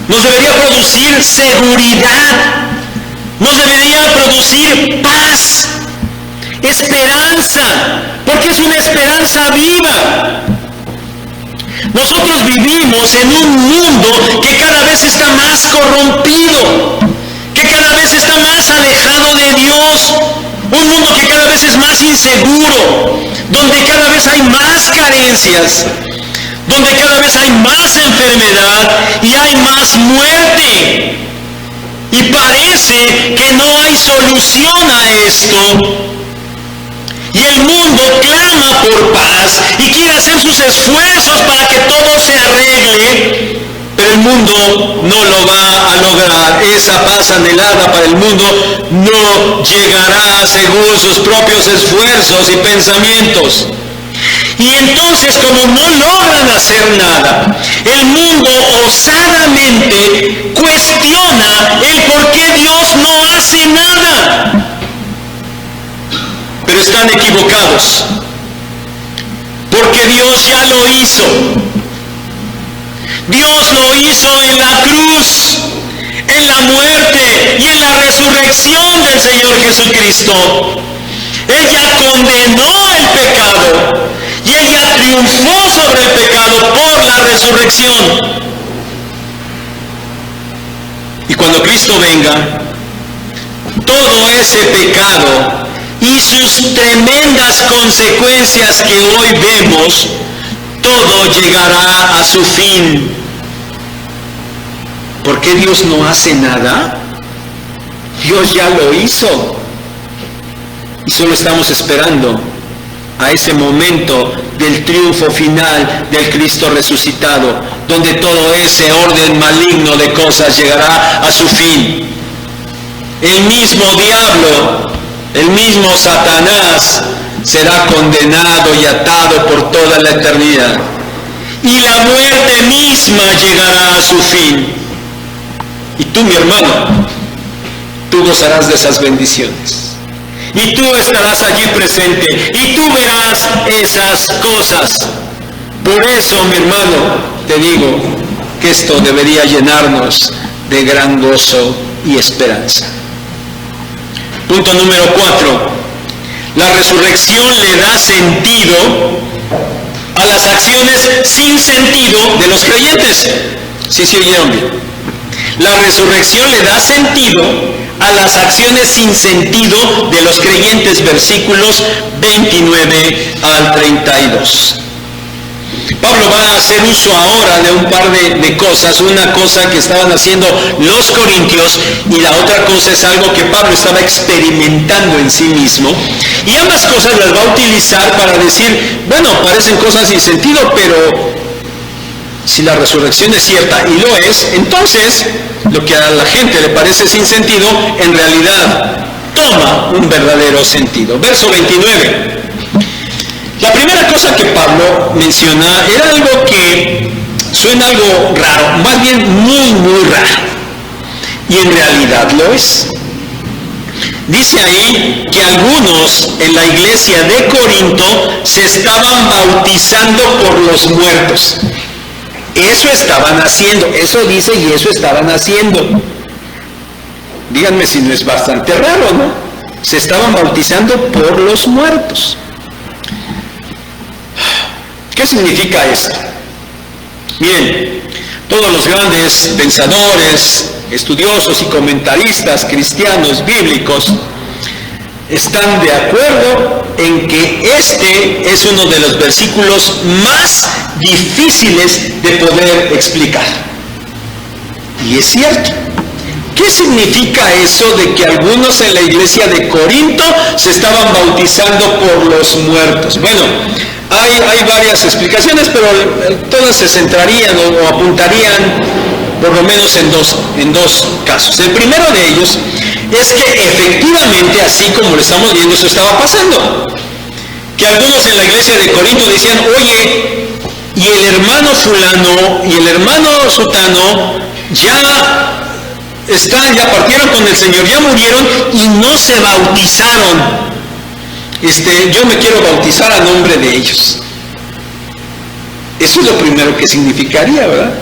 nos debería producir seguridad, nos debería producir paz, esperanza, porque es una esperanza viva. Nosotros vivimos en un mundo que cada vez está más corrompido, que cada vez está más alejado de Dios, un mundo que cada vez es más inseguro, donde cada vez hay más carencias, donde cada vez hay más enfermedad y hay más muerte. Y parece que no hay solución a esto. Y el mundo clama por paz y quiere hacer sus esfuerzos para que todo se arregle, pero el mundo no lo va a lograr. Esa paz anhelada para el mundo no llegará según sus propios esfuerzos y pensamientos. Y entonces, como no logran hacer nada, el mundo osadamente cuestiona el por qué Dios no hace nada. Pero están equivocados, porque Dios ya lo hizo. Dios lo hizo en la cruz, en la muerte y en la resurrección del Señor Jesucristo. Él ya condenó el pecado y Él ya triunfó sobre el pecado por la resurrección. Y cuando Cristo venga, todo ese pecado y sus tremendas consecuencias que hoy vemos, todo llegará a su fin. ¿Por qué Dios no hace nada? Dios ya lo hizo. Y solo estamos esperando a ese momento del triunfo final del Cristo resucitado, donde todo ese orden maligno de cosas llegará a su fin. El mismo diablo, el mismo Satanás será condenado y atado por toda la eternidad. Y la muerte misma llegará a su fin. Y tú, mi hermano, tú gozarás de esas bendiciones. Y tú estarás allí presente. Y tú verás esas cosas. Por eso, mi hermano, te digo que esto debería llenarnos de gran gozo y esperanza. Punto número 4. La resurrección le da sentido a las acciones sin sentido de los creyentes. ¿Sí se oyeron bien? La resurrección le da sentido a las acciones sin sentido de los creyentes, versículos 29 al 32. Pablo va a hacer uso ahora de un par de cosas, una cosa que estaban haciendo los corintios y la otra cosa es algo que Pablo estaba experimentando en sí mismo, y ambas cosas las va a utilizar para decir, bueno, parecen cosas sin sentido, pero si la resurrección es cierta, y lo es, entonces lo que a la gente le parece sin sentido, en realidad toma un verdadero sentido. Verso 29. La primera cosa que Pablo menciona era algo que suena algo raro, más bien muy raro, y en realidad lo es. Dice ahí que algunos en la iglesia de Corinto se estaban bautizando por los muertos. Eso estaban haciendo, eso dice, y eso estaban haciendo. Díganme si no es bastante raro, ¿no? Se estaban bautizando por los muertos. ¿Qué significa esto? Miren, todos los grandes pensadores, estudiosos y comentaristas cristianos bíblicos están de acuerdo en que este es uno de los versículos más difíciles de poder explicar. Y es cierto. ¿Qué significa eso de que algunos en la iglesia de Corinto se estaban bautizando por los muertos? Bueno, hay varias explicaciones, pero todas se centrarían o apuntarían por lo menos en dos casos. El primero de ellos es que efectivamente, así como lo estamos viendo, eso estaba pasando. Que algunos en la iglesia de Corinto decían, oye, y el hermano fulano y el hermano sutano ya partieron con el Señor, ya murieron y no se bautizaron. Yo me quiero bautizar a nombre de ellos. Eso es lo primero que significaría, ¿verdad?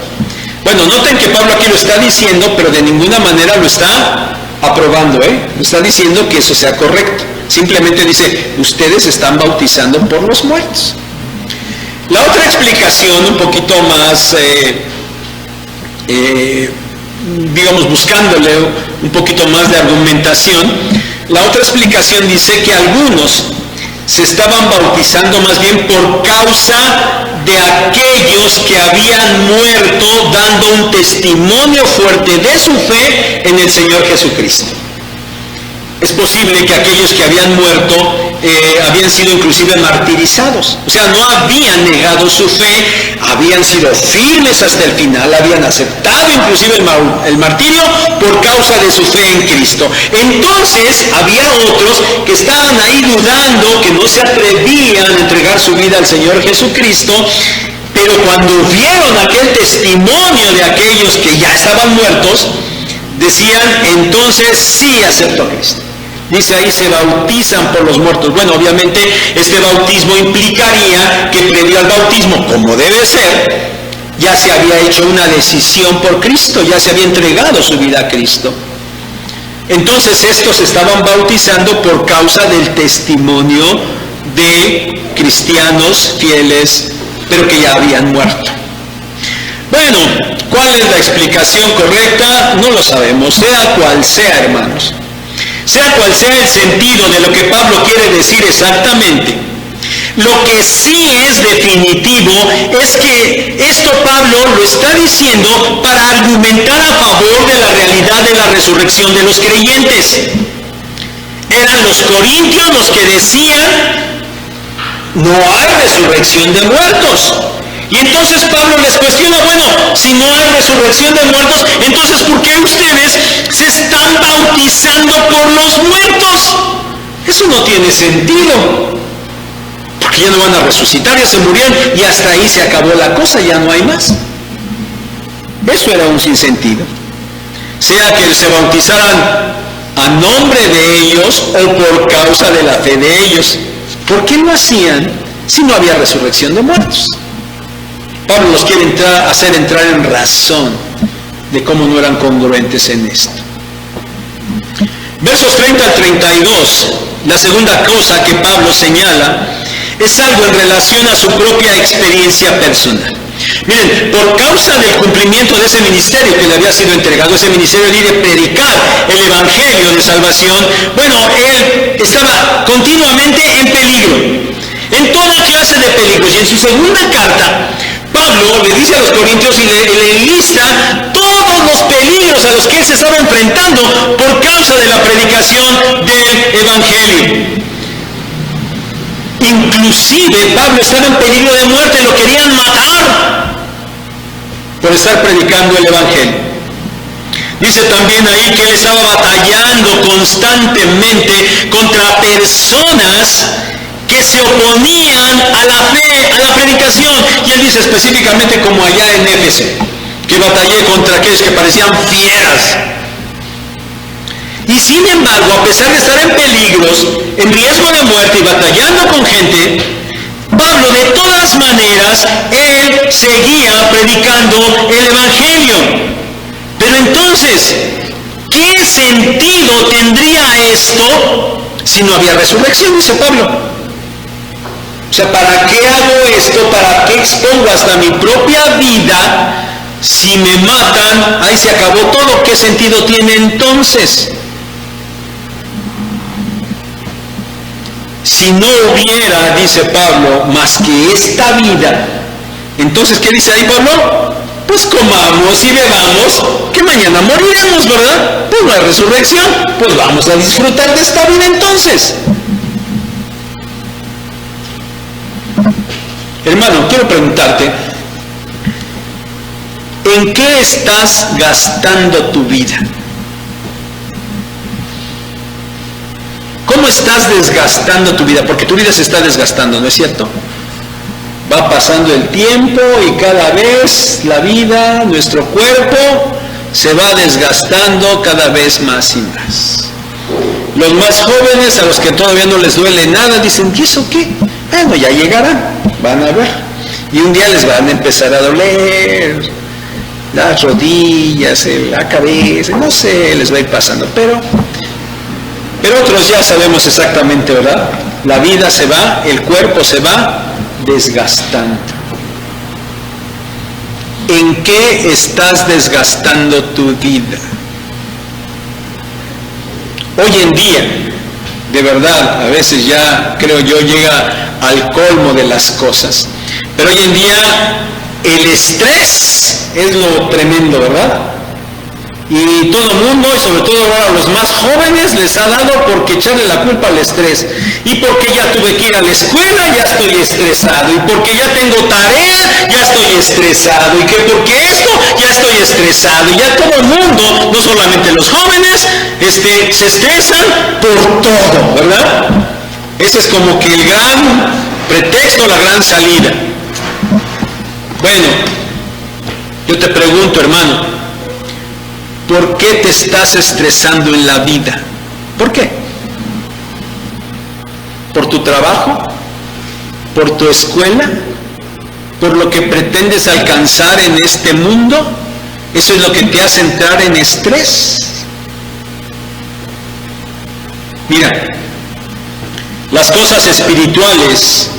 Bueno, noten que Pablo aquí lo está diciendo, pero de ninguna manera lo está aprobando, Lo está diciendo que eso sea correcto. Simplemente dice, ustedes están bautizando por los muertos. La otra explicación, un poquito más, digamos, buscándole un poquito más de argumentación, la otra explicación dice que algunos se estaban bautizando más bien por causa de aquellos que habían muerto dando un testimonio fuerte de su fe en el Señor Jesucristo. Es posible que aquellos que habían muerto habían sido inclusive martirizados, o sea, no habían negado su fe, habían sido firmes hasta el final, habían aceptado inclusive el martirio por causa de su fe en Cristo. Entonces había otros que estaban ahí dudando, que no se atrevían a entregar su vida al Señor Jesucristo, pero cuando vieron aquel testimonio de aquellos que ya estaban muertos, decían, entonces sí acepto a Cristo. Dice ahí, se bautizan por los muertos. Bueno, obviamente este bautismo implicaría que previo al bautismo, como debe ser, ya se había hecho una decisión por Cristo, ya se había entregado su vida a Cristo. Entonces estos estaban bautizando por causa del testimonio de cristianos fieles, pero que ya habían muerto. Bueno, ¿cuál es la explicación correcta? No lo sabemos, sea cual sea, hermanos. Sea cual sea el sentido de lo que Pablo quiere decir exactamente, lo que sí es definitivo es que esto Pablo lo está diciendo para argumentar a favor de la realidad de la resurrección de los creyentes. Eran los corintios los que decían, no hay resurrección de muertos. Y entonces Pablo les cuestiona, bueno, si no hay resurrección de muertos, entonces ¿por qué ustedes se están bautizando por los muertos? Eso no tiene sentido, porque ya no van a resucitar, ya se murieron y hasta ahí se acabó la cosa, ya no hay más. Eso era un sinsentido. Sea que se bautizaran a nombre de ellos o por causa de la fe de ellos. ¿Por qué lo hacían si no había resurrección de muertos? Pablo los quiere hacer entrar en razón de cómo no eran congruentes en esto. Versos 30 al 32, la segunda cosa que Pablo señala es algo en relación a su propia experiencia personal. Miren, por causa del cumplimiento de ese ministerio que le había sido entregado, ese ministerio de predicar el evangelio de salvación, bueno, él estaba continuamente en peligro, en toda clase de peligros. Y en su segunda carta, Pablo le dice a los corintios y le lista todos los peligros a los que él se estaba enfrentando por causa de la predicación del evangelio. Inclusive Pablo estaba en peligro de muerte, lo querían matar por estar predicando el evangelio. Dice también ahí que él estaba batallando constantemente contra personas que se oponían a la fe, a la predicación. Y él dice específicamente como allá en Éfeso, que batallé contra aquellos que parecían fieras. Y sin embargo, a pesar de estar en peligros, en riesgo de muerte y batallando con gente, Pablo de todas maneras, él seguía predicando el evangelio. Pero entonces, ¿qué sentido tendría esto si no había resurrección? Dice Pablo. O sea, ¿para qué hago esto? ¿Para qué expongo hasta mi propia vida? Si me matan, ahí se acabó todo. ¿Qué sentido tiene entonces? Si no hubiera, dice Pablo, más que esta vida, entonces, ¿qué dice ahí Pablo? Pues comamos y bebamos, que mañana moriremos, ¿verdad? Pues la resurrección, pues vamos a disfrutar de esta vida entonces. Hermano, quiero preguntarte, ¿en qué estás gastando tu vida? ¿Cómo estás desgastando tu vida? Porque tu vida se está desgastando, ¿no es cierto? Va pasando el tiempo y cada vez la vida, nuestro cuerpo, se va desgastando cada vez más y más. Los más jóvenes, a los que todavía no les duele nada, dicen, ¿y eso qué? Bueno, ya llegarán, van a ver. Y un día les van a empezar a doler las rodillas, la cabeza, no sé, les va a ir pasando. Pero otros ya sabemos exactamente, ¿verdad? La vida se va, el cuerpo se va desgastando. ¿En qué estás desgastando tu vida? Hoy en día, de verdad, a veces ya creo yo llega al colmo de las cosas. Pero hoy en día el estrés es lo tremendo, ¿verdad? Y todo el mundo, y sobre todo ahora los más jóvenes, les ha dado porque echarle la culpa al estrés. Y porque ya tuve que ir a la escuela, ya estoy estresado. Y porque ya tengo tarea, ya estoy estresado. Y que porque esto, ya estoy estresado. Y ya todo el mundo, no solamente los jóvenes, se estresan por todo, ¿verdad? Ese es como que el gran pretexto, la gran salida. Bueno, yo te pregunto, hermano, ¿por qué te estás estresando en la vida? ¿Por qué? ¿Por tu trabajo? ¿Por tu escuela? ¿Por lo que pretendes alcanzar en este mundo? ¿Eso es lo que te hace entrar en estrés? Mira, las cosas espirituales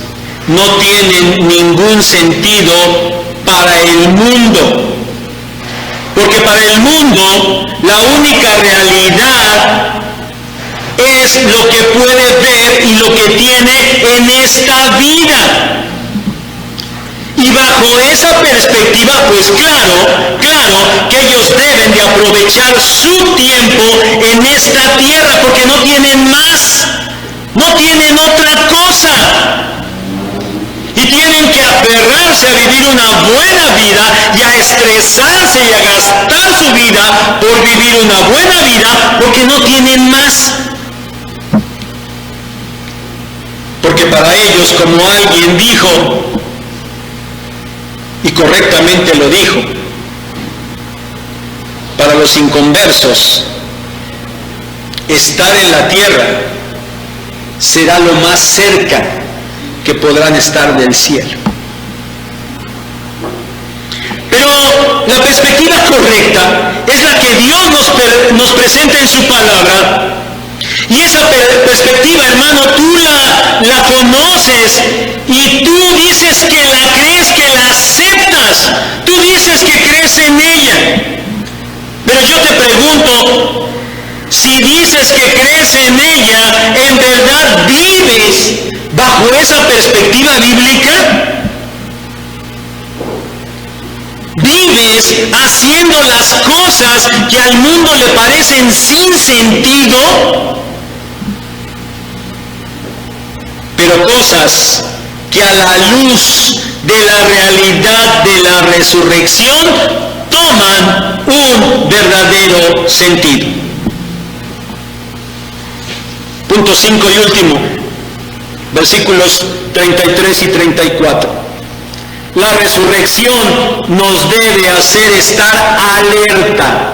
no tienen ningún sentido para el mundo. Porque para el mundo la única realidad es lo que puede ver y lo que tiene en esta vida. Y bajo esa perspectiva, pues claro que ellos deben de aprovechar su tiempo en esta tierra porque no tienen más, no tienen otra cosa. Y tienen que aferrarse a vivir una buena vida y a estresarse y a gastar su vida por vivir una buena vida porque no tienen más. Porque para ellos, como alguien dijo, y correctamente lo dijo, para los inconversos, estar en la tierra será lo más cerca que podrán estar del cielo. Pero la perspectiva correcta es la que Dios nos presenta en su palabra. Y esa perspectiva, hermano, tú la conoces y tú dices que la crees, que la aceptas. Tú dices que crees en ella. Pero yo te pregunto, si dices que crees en ella, ¿en verdad vives bajo esa perspectiva bíblica? ¿Vives haciendo las cosas que al mundo le parecen sin sentido? Pero cosas que a la luz de la realidad de la resurrección toman un verdadero sentido. Punto 5 y último, versículos 33 y 34. La resurrección nos debe hacer estar alerta.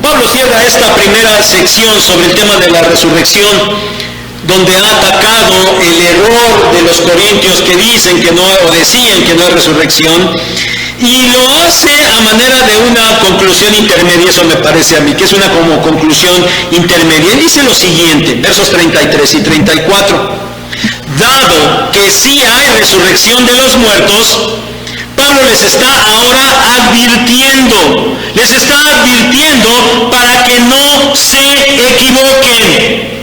Pablo cierra esta primera sección sobre el tema de la resurrección, donde ha atacado el error de los corintios que dicen que no, o decían que no hay resurrección, y lo hace a manera de una conclusión intermedia. Eso me parece a mí, que es una como conclusión intermedia. Él dice lo siguiente, versos 33 y 34. Dado que sí hay resurrección de los muertos, Pablo les está ahora advirtiendo para que no se equivoquen.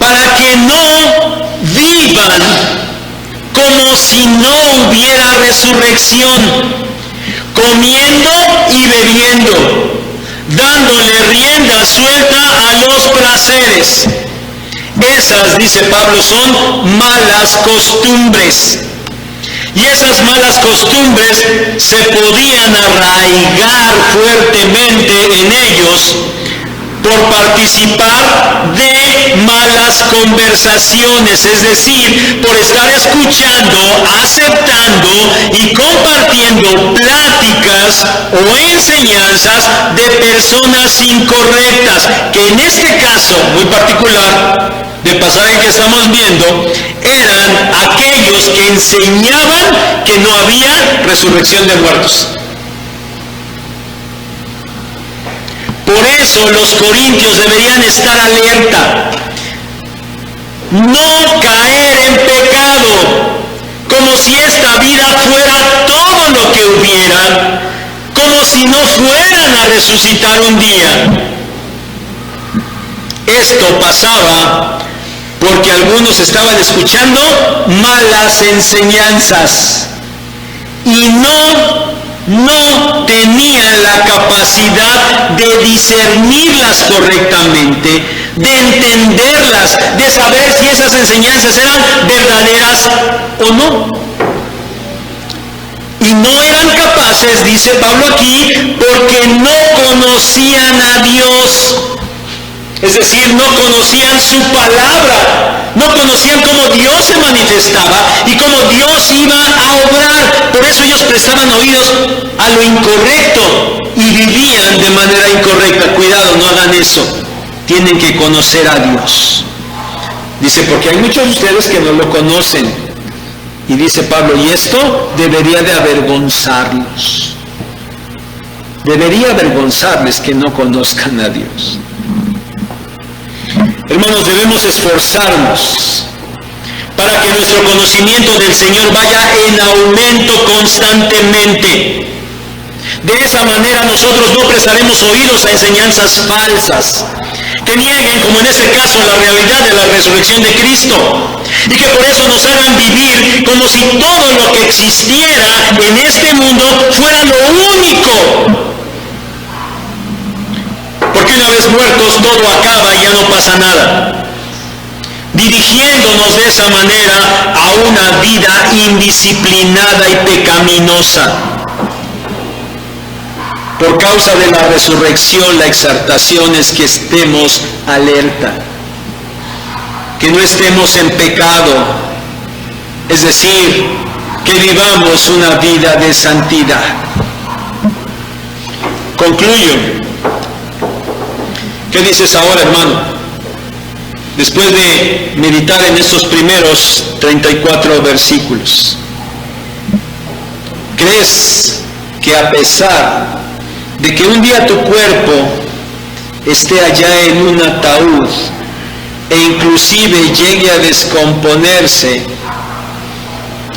para que no vivan como si no hubiera resurrección, comiendo y bebiendo, dándole rienda suelta a los placeres. Esas, dice Pablo, son malas costumbres. Y esas malas costumbres se podían arraigar fuertemente en ellos por participar de malas conversaciones, es decir, por estar escuchando, aceptando y compartiendo pláticas o enseñanzas de personas incorrectas, que en este caso muy particular del pasaje que estamos viendo, eran aquellos que enseñaban que no había resurrección de muertos. Por eso los corintios deberían estar alerta, no caer en pecado, como si esta vida fuera todo lo que hubiera, como si no fueran a resucitar un día. Esto pasaba porque algunos estaban escuchando malas enseñanzas y no tenían la capacidad de discernirlas correctamente, de entenderlas, de saber si esas enseñanzas eran verdaderas o no. Y no eran capaces, dice Pablo aquí, porque no conocían a Dios. Es decir, no conocían su palabra, no conocían cómo Dios se manifestaba y cómo Dios iba a obrar. Por eso ellos prestaban oídos a lo incorrecto y vivían de manera incorrecta. Cuidado, no hagan eso. Tienen que conocer a Dios. Dice, porque hay muchos de ustedes que no lo conocen. Y dice Pablo, y esto debería de avergonzarlos. Debería avergonzarles que no conozcan a Dios. Hermanos, debemos esforzarnos para que nuestro conocimiento del Señor vaya en aumento constantemente. De esa manera nosotros no prestaremos oídos a enseñanzas falsas que nieguen, como en este caso, la realidad de la resurrección de Cristo, y que por eso nos hagan vivir como si todo lo que existiera en este mundo fuera lo único. Porque una vez muertos todo acaba y ya no pasa nada, dirigiéndonos de esa manera a una vida indisciplinada y pecaminosa. Por causa de la resurrección, la exhortación es que estemos alerta, que no estemos en pecado, es decir, que vivamos una vida de santidad. Concluyo. ¿Qué dices ahora, hermano? Después de meditar en estos primeros 34 versículos, ¿crees que a pesar de que un día tu cuerpo esté allá en un ataúd e inclusive llegue a descomponerse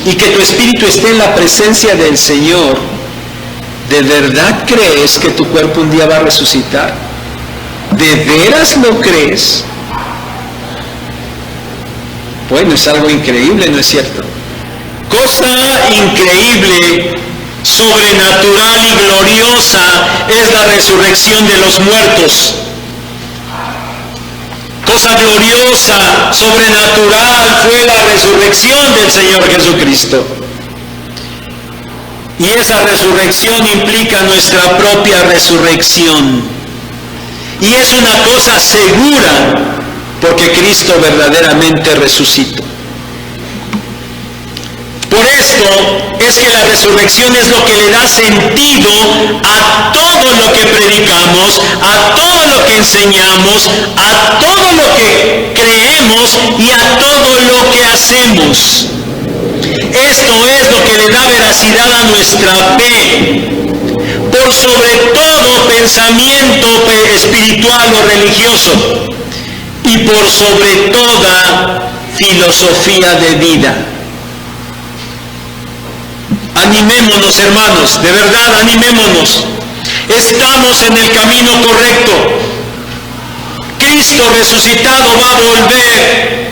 y que tu espíritu esté en la presencia del Señor, ¿de verdad crees que tu cuerpo un día va a resucitar? ¿De veras lo crees? Bueno, es algo increíble, ¿no es cierto? Cosa increíble, sobrenatural y gloriosa es la resurrección de los muertos. Cosa gloriosa, sobrenatural fue la resurrección del Señor Jesucristo. Y esa resurrección implica nuestra propia resurrección. Y es una cosa segura, porque Cristo verdaderamente resucitó. Por esto es que la resurrección es lo que le da sentido a todo lo que predicamos, a todo lo que enseñamos, a todo lo que creemos y a todo lo que hacemos. Esto es lo que le da veracidad a nuestra fe, por sobre todo pensamiento espiritual o religioso y por sobre toda filosofía de vida. Animémonos, hermanos, de verdad, animémonos. Estamos en el camino correcto. ¿Qué Cristo resucitado va a volver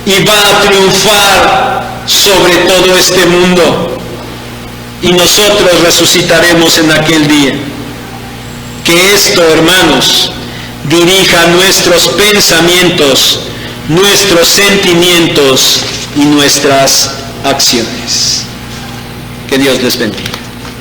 y va a triunfar sobre todo este mundo. Y nosotros resucitaremos en aquel día. Que esto, hermanos, dirija nuestros pensamientos, nuestros sentimientos y nuestras acciones. Que Dios les bendiga.